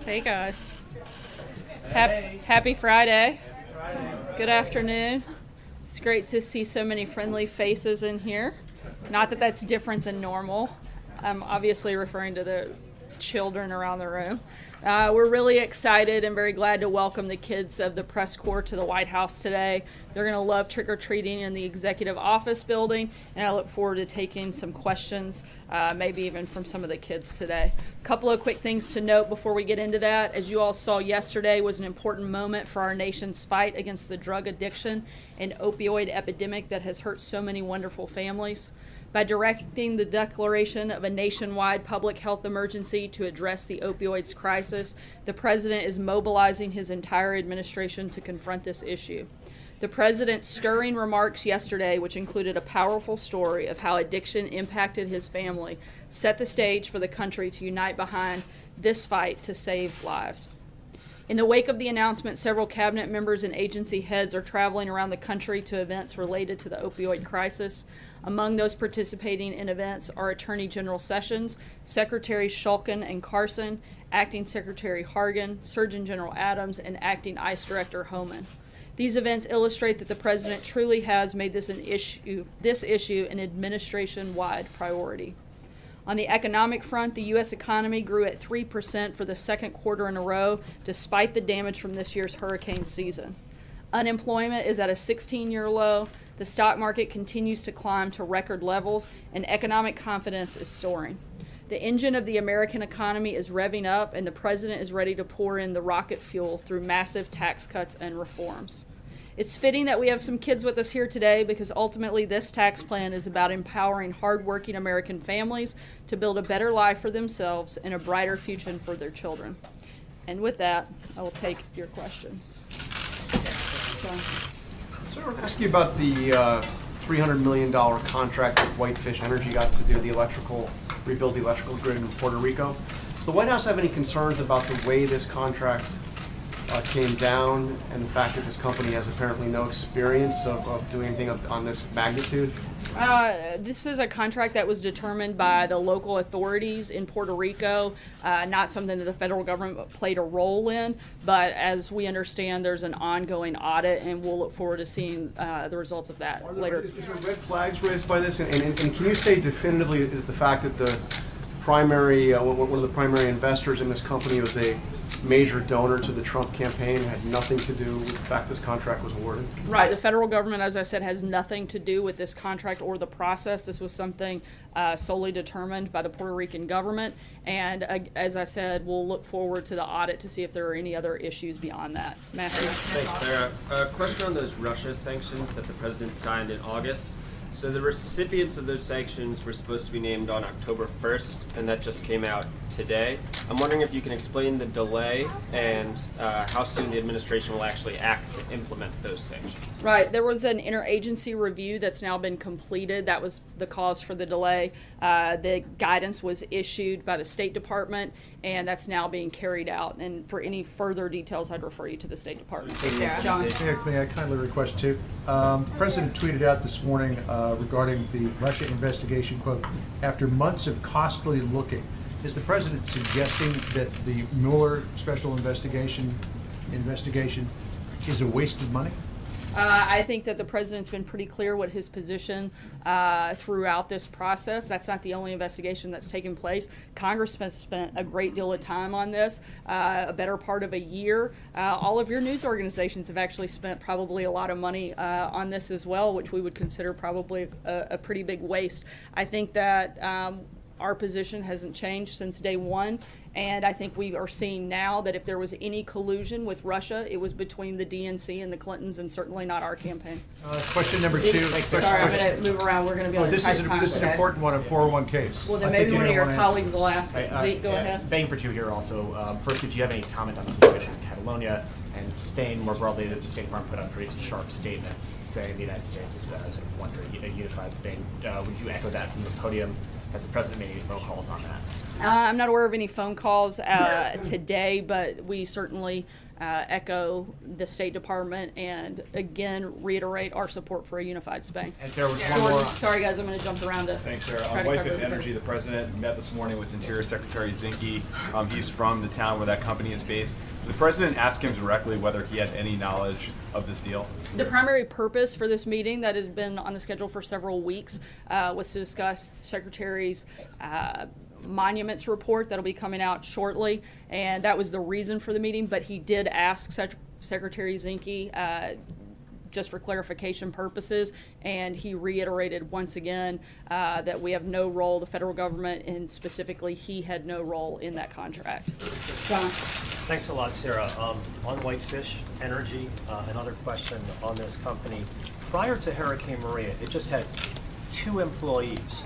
Hey guys. Happy Friday. Good afternoon. It's great to see so many friendly faces in here. Not that that's different than normal. I'm obviously referring to the children around the room. We're really excited and very glad to welcome the kids of the press corps to the White House today. They're going to love trick-or-treating in the executive office building, and I look forward to taking some questions, maybe even from some of the kids today. A couple of quick things to note before we get into that. As you all saw yesterday was an important moment for our nation's fight against the drug addiction and opioid epidemic that has hurt so many wonderful families. By directing the declaration of a nationwide public health emergency to address the opioids crisis, the President is mobilizing his entire administration to confront this issue. The President's stirring remarks yesterday, which included a powerful story of how addiction impacted his family, set the stage for the country to unite behind this fight to save lives. In the wake of the announcement, several cabinet members and agency heads are traveling around the country to events related to the opioid crisis. Among those participating in events are Attorney General Sessions, Secretaries Shulkin and Carson, Acting Secretary Hargan, Surgeon General Adams, and Acting ICE Director Homan. These events illustrate that the President truly has made this issue an administration-wide priority. On the economic front, the U.S. economy grew at 3% for the second quarter in a row, despite the damage from this year's hurricane season. Unemployment is at a 16-year low, the stock market continues to climb to record levels, and economic confidence is soaring. The engine of the American economy is revving up, and the President is ready to pour in the rocket fuel through massive tax cuts and reforms. It's fitting that we have some kids with us here today because ultimately this tax plan is about empowering hardworking American families to build a better life for themselves and a brighter future for their children. And with that, I will take your questions. So I want to ask you about the $300 million contract that Whitefish Energy got to do rebuild the electrical grid in Puerto Rico. Does the White House have any concerns about the way this contract came down and the fact that this company has apparently no experience of doing anything on this magnitude? This is a contract that was determined by the local authorities in Puerto Rico, not something that the federal government played a role in, but as we understand, there's an ongoing audit, and we'll look forward to seeing the results of that later. Is there red flags raised by this? And can you say definitively that the fact that the primary, one of the primary investors in this company was a major donor to the Trump campaign, had nothing to do with the fact this contract was awarded? Right. The federal government, as I said, has nothing to do with this contract or the process. This was something solely determined by the Puerto Rican government. And as I said, we'll look forward to the audit to see if there are any other issues beyond that. Matthew? Thanks, Sarah. A question on those Russia sanctions that the president signed in August. So the recipients of those sanctions were supposed to be named on October 1st, and that just came out today. I'm wondering if you can explain the delay and how soon the administration will actually act to implement those sanctions. Right. There was an interagency review that's now been completed. That was the cause for the delay. The guidance was issued by the State Department, and that's now being carried out. And for any further details, I'd refer you to the State Department. John? May I kindly request two? The President tweeted out this morning regarding the Russia investigation, quote, "After months of costly looking." Is the President suggesting that the Mueller special investigation is a waste of money? I think that the President's been pretty clear what his position throughout this process. That's not the only investigation that's taken place. Congress has spent a great deal of time on this, a better part of a year. All of your news organizations have actually spent probably a lot of money on this as well, which we would consider probably a pretty big waste. I think that our position hasn't changed since day one. And I think we are seeing now that if there was any collusion with Russia, it was between the DNC and the Clintons, and certainly not our campaign. Question number two. Sorry, I'm going to move around. We're going to be on a tight time This is an important one on 401ks. Well, then maybe one of your colleagues will ask. Zeke, go ahead. Begging for two here also. First, if you have any comment on the situation in Catalonia and Spain more broadly, that the State Department put out a pretty sharp statement saying the United States wants a unified Spain. Would you echo that from the podium? Has the President made any phone calls on that? I'm not aware of any phone calls today, but we certainly echo the State Department and again reiterate our support for a unified Spain. And Sarah, one more. Sorry guys, I'm going to jump around to. Thanks, Sarah. try On to Whitefish cover everything. Energy, the president met this morning with Interior Secretary Zinke. He's from the town where that company is based. The president asked him directly whether he had any knowledge of this deal. The primary purpose for this meeting that has been on the schedule for several weeks was to discuss the Secretary's monuments report that'll be coming out shortly, and that was the reason for the meeting. But he did ask Secretary Zinke just for clarification purposes, and he reiterated once again that we have no role, the federal government, and specifically he had no role in that contract. John? Thanks a lot, Sarah. On Whitefish Energy, another question on this company. Prior to Hurricane Maria, it just had 2 employees.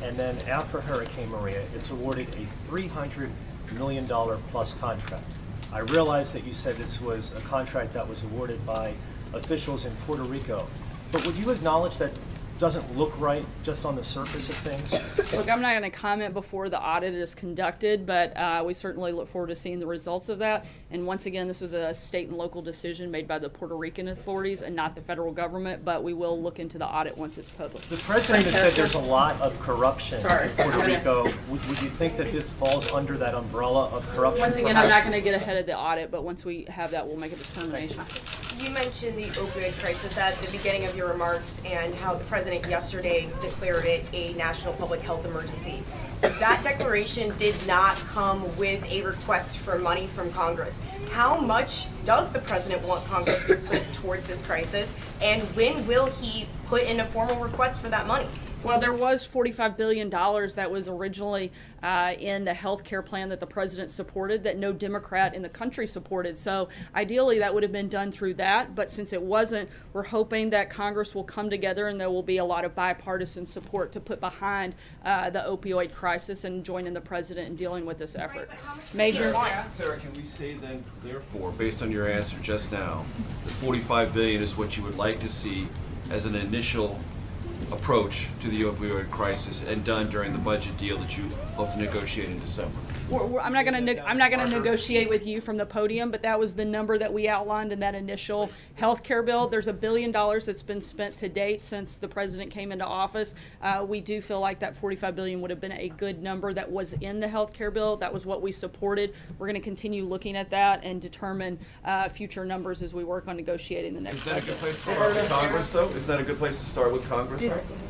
And then after Hurricane Maria, it's awarded a $300 million plus contract. I realize that you said this was a contract that was awarded by officials in Puerto Rico, but would you acknowledge that doesn't look right just on the surface of things? Look, I'm not going to comment before the audit is conducted, but we certainly look forward to seeing the results of that. And once again, this was a state and local decision made by the Puerto Rican authorities and not the federal government, but we will look into the audit once it's public. The president has said there's a lot of corruption Sorry. in Puerto Rico. Would you think that this falls under that umbrella of corruption? Once again, I'm not perhaps? going to get ahead of the audit, but once we have that, we'll make a determination. You mentioned the opioid crisis at the beginning of your remarks and how the president yesterday declared it a national public health emergency. That declaration did not come with a request for money from Congress. How much does the president want Congress to put towards this crisis, and when will he put in a formal request for that money? Well, there was $45 billion that was originally in the health care plan that the president supported that no Democrat in the country supported. So ideally that would have been done through that, but since it wasn't, we're hoping that Congress will come together and there will be a lot of bipartisan support to put behind the opioid crisis and joining the president in dealing with this effort. Major? Sarah, can we say then, therefore, based on your answer just now, that $45 billion is what you would like to see as an initial approach to the opioid crisis and done during the budget deal that you hope to negotiate in December? I'm not going to negotiate with you from the podium, but that was the number that we outlined in that initial health care bill. There's $1 billion that's been spent to date since the president came into office. We do feel like that $45 billion would have been a good number that was in the health care bill. That was what we supported. We're going to continue looking at that and determine future numbers as we work on negotiating the next Is that a good budget. place to start with Congress, though? Isn't that a good place to start with Congress?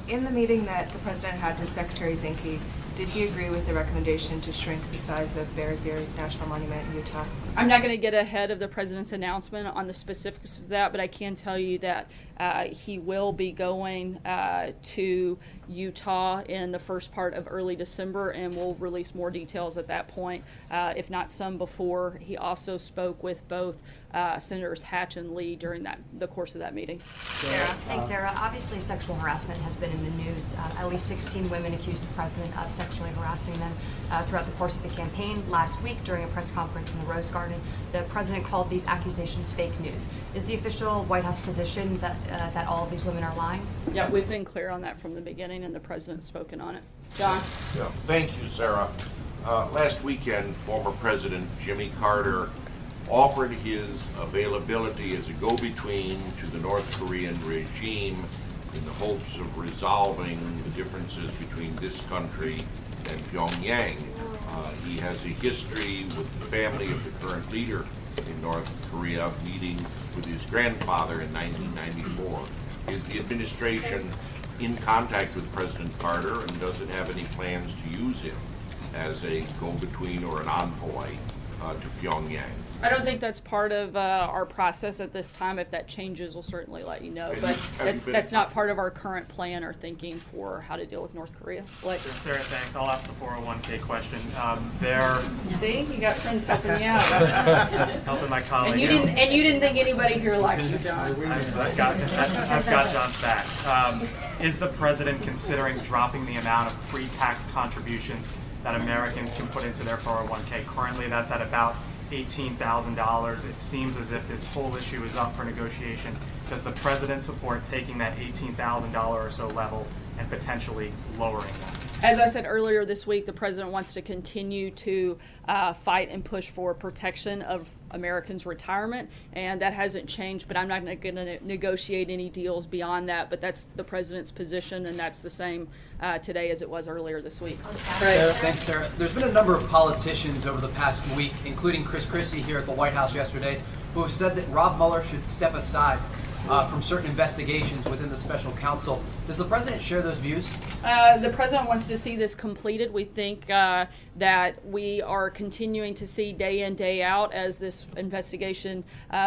In the meeting that the president had with Secretary Zinke, did he agree with the recommendation to shrink the size of Bears Ears National Monument in Utah? I'm not going to get ahead of the president's announcement on the specifics of that, but I can tell you that he will be going to Utah in the first part of early December, and we'll release more details at that point, if not some before. He also spoke with both Senators Hatch and Lee during the course of that meeting. Sarah? Thanks, Sarah. Obviously, sexual harassment has been in the news. At least 16 women accused the president of sexually harassing them throughout the course of the campaign. Last week, during a press conference in the Rose Garden, the president called these accusations fake news. Is the official White House position that all of these women are lying? Yeah, we've been clear on that from the beginning, and the president's spoken on it. John? Yeah, thank you, Sarah. Last weekend, former President Jimmy Carter offered his availability as a go-between to the North Korean regime in the hopes of resolving the differences between this country and Pyongyang. He has a history with the family of the current leader in North Korea, meeting with his grandfather in 1994. Is the administration in contact with President Carter, and does it have any plans to use him as a go-between or an envoy to Pyongyang? I don't think that's part of our process at this time. If that changes, we'll certainly let you know. But that's not part of our current plan or thinking for how to deal with North Korea. Blake? Sarah, thanks. I'll ask the 401k question. See, you got friends helping you out. Helping my colleague And you didn't think anybody here liked you, John. I've got John's back. Is the president considering dropping the amount of pre-tax contributions that Americans can put into their 401k? Currently, that's at about $18,000. It seems as if this whole issue is up for negotiation. Does the president support taking that $18,000 or so level and potentially lowering that? As I said earlier this week, the president wants to continue to fight and push for protection of Americans' retirement, and that hasn't changed, but I'm not going to negotiate any deals beyond that, but that's the president's position, and that's the same today as it was earlier this week. Thanks, Sarah. There's been a number of politicians over the past week, including Chris Christie here at the White House yesterday, who have said that Rob Mueller should step aside from certain investigations within the special counsel. Does the president share those views? The president wants to see this completed. We think that we are continuing to see day in, day out as this investigation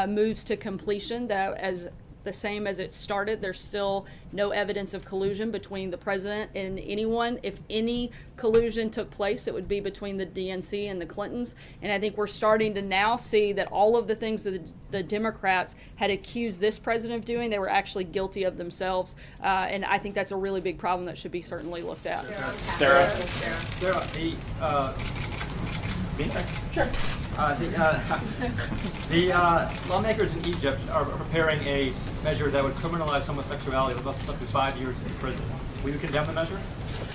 moves to completion, that as the same as it started, there's still no evidence of collusion between the president and anyone. If any collusion took place, it would be between the DNC and the Clintons. And I think we're starting to now see that all of the things that the Democrats had accused this president of doing, they were actually guilty of themselves. And I think that's a really big problem that should be certainly looked at. Sarah, the lawmakers in Egypt are preparing a measure that would criminalize homosexuality with up to 5 years in prison. Will you condemn the measure?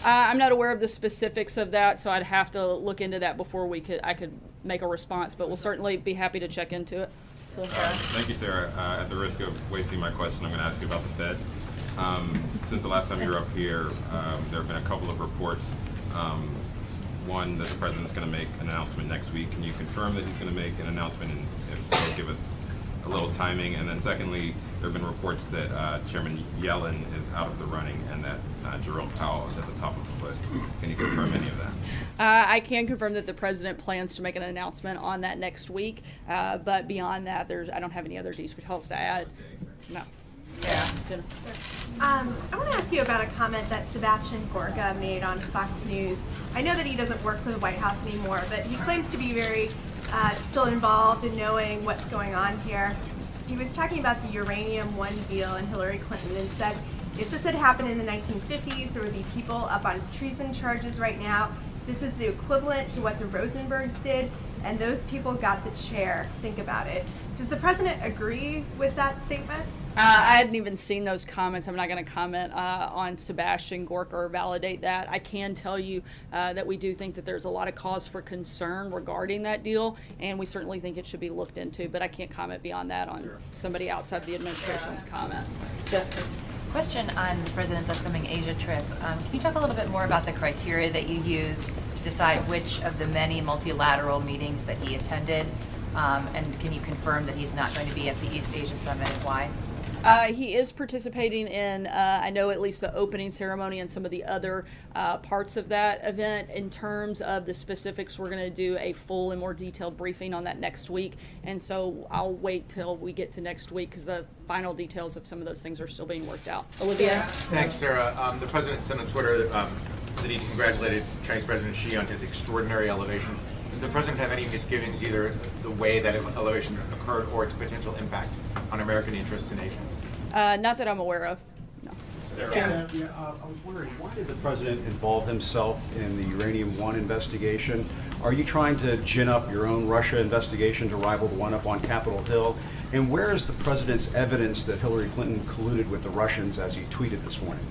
I'm not aware of the specifics of that, so I'd have to look into that before I could make a response, but we'll certainly be happy to check into it. So. Thank you, Sarah. At the risk of wasting my question, I'm going to ask you about the Fed. Since the last time you were up here, there have been a couple of reports. One, that the president's going to make an announcement next week. Can you confirm that he's going to make an announcement, and if so, give us a little timing? And then secondly, there have been reports that Chairman Yellen is out of the running and that Jerome Powell is at the top of the list. Can you confirm any of that? I can confirm that the president plans to make an announcement on that next week, but beyond that, I don't have any other details to add. No. I want to ask you about a comment that Sebastian Gorka made on Fox News. I know that he doesn't work for the White House anymore, but he claims to be very still involved in knowing what's going on here. He was talking about the Uranium One deal and Hillary Clinton and said if this had happened in the 1950s, there would be people up on treason charges right now. This is the equivalent to what the Rosenbergs did, and those people got the chair. Think about it. Does the president agree with that statement? I hadn't even seen those comments. I'm not going to comment on Sebastian Gorka or validate that. I can tell you that we do think that there's a lot of cause for concern regarding that deal, and we certainly think it should be looked into, but I can't comment beyond that on somebody outside the administration's comments. Jessica. Question on the president's upcoming Asia trip. Can you talk a little bit more about the criteria that you used to decide which of the many multilateral meetings that he attended? And can you confirm that he's not going to be at the East Asia Summit and why? He is participating in, I know, at least the opening ceremony and some of the other parts of that event. In terms of the specifics, we're going to do a full and more detailed briefing on that next week. And so I'll wait till we get to next week because the final details of some of those things are still being worked out. Olivia? Thanks, Sarah. The president said on Twitter that he congratulated Chinese President Xi on his extraordinary elevation. Does the president have any misgivings either the way that elevation occurred or its potential impact on American interests in Asia? Not that I'm aware of. No. I was wondering, why did the president involve himself in the Uranium One investigation? Are you trying to gin up your own Russia investigation to rival the one up on Capitol Hill? And where is the president's evidence that Hillary Clinton colluded with the Russians, as he tweeted this morning?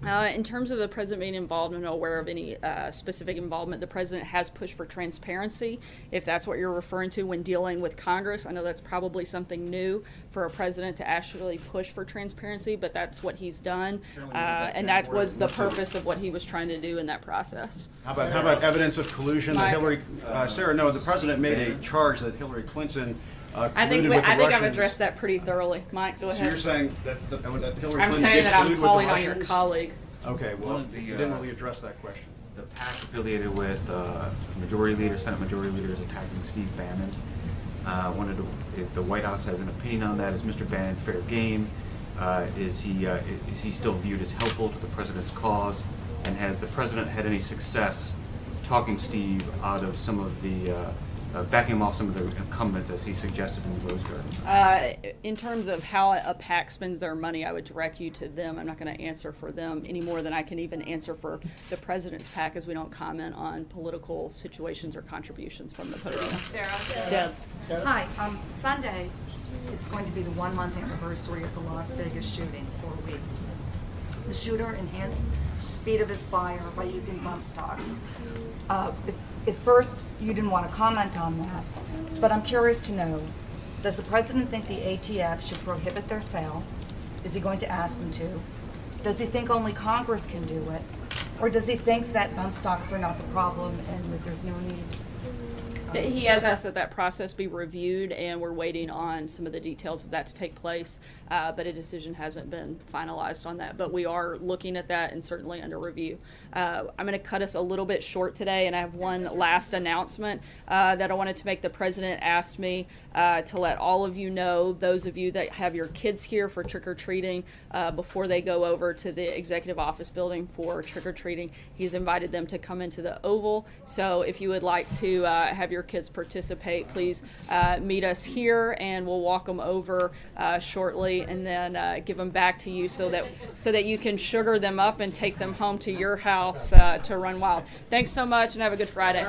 In terms of the president being involved, I'm not aware of any specific involvement. The president has pushed for transparency, if that's what you're referring to when dealing with Congress. I know that's probably something new for a president to actually push for transparency, but that's what he's done, and that was the purpose of what he was trying to do in that process. How about evidence of collusion that Hillary, Sarah, no, the president made a charge that Hillary Clinton I think I've addressed that pretty thoroughly. Mike, go ahead. So you're saying that Hillary Clinton I'm saying that I'm collude calling with the on your Russians? colleague. Okay, well, you didn't really address that question. The PAC affiliated with Majority Leader, Senate Majority Leader is attacking Steve Bannon. Wanted to, if the White House has an opinion on that, is Mr. Bannon fair game? Is he still viewed as helpful to the president's cause? And has the president had any success talking Steve out of some of the backing him off some of the incumbents, as he suggested in the Rose Garden? In terms of how a PAC spends their money, I would direct you to them. I'm not going to answer for them any more than I can even answer for the president's PAC, as we don't comment on political situations or contributions from the podium. Sarah. Deb. Hi. Sunday, it's going to be the 1 month anniversary of the Las Vegas shooting, 4 weeks. The shooter enhanced speed of his fire by using bump stocks. At first, you didn't want to comment on that, but I'm curious to know, does the president think the ATF should prohibit their sale? Is he going to ask them to? Does he think only Congress can do it? Or does he think that bump stocks are not the problem and that there's no need? He has asked that that process be reviewed, and we're waiting on some of the details of that to take place, but a decision hasn't been finalized on that. But we are looking at that and certainly under review. I'm going to cut us a little bit short today, and I have one last announcement that I wanted to make. The president asked me to let all of you know, those of you that have your kids here for trick-or-treating, before they go over to the executive office building for trick-or-treating, he's invited them to come into the Oval. So if you would like to have your kids participate, please meet us here, and we'll walk them over shortly, and then give them back to you so that you can sugar them up and take them home to your house to run wild. Thanks so much, and have a good Friday.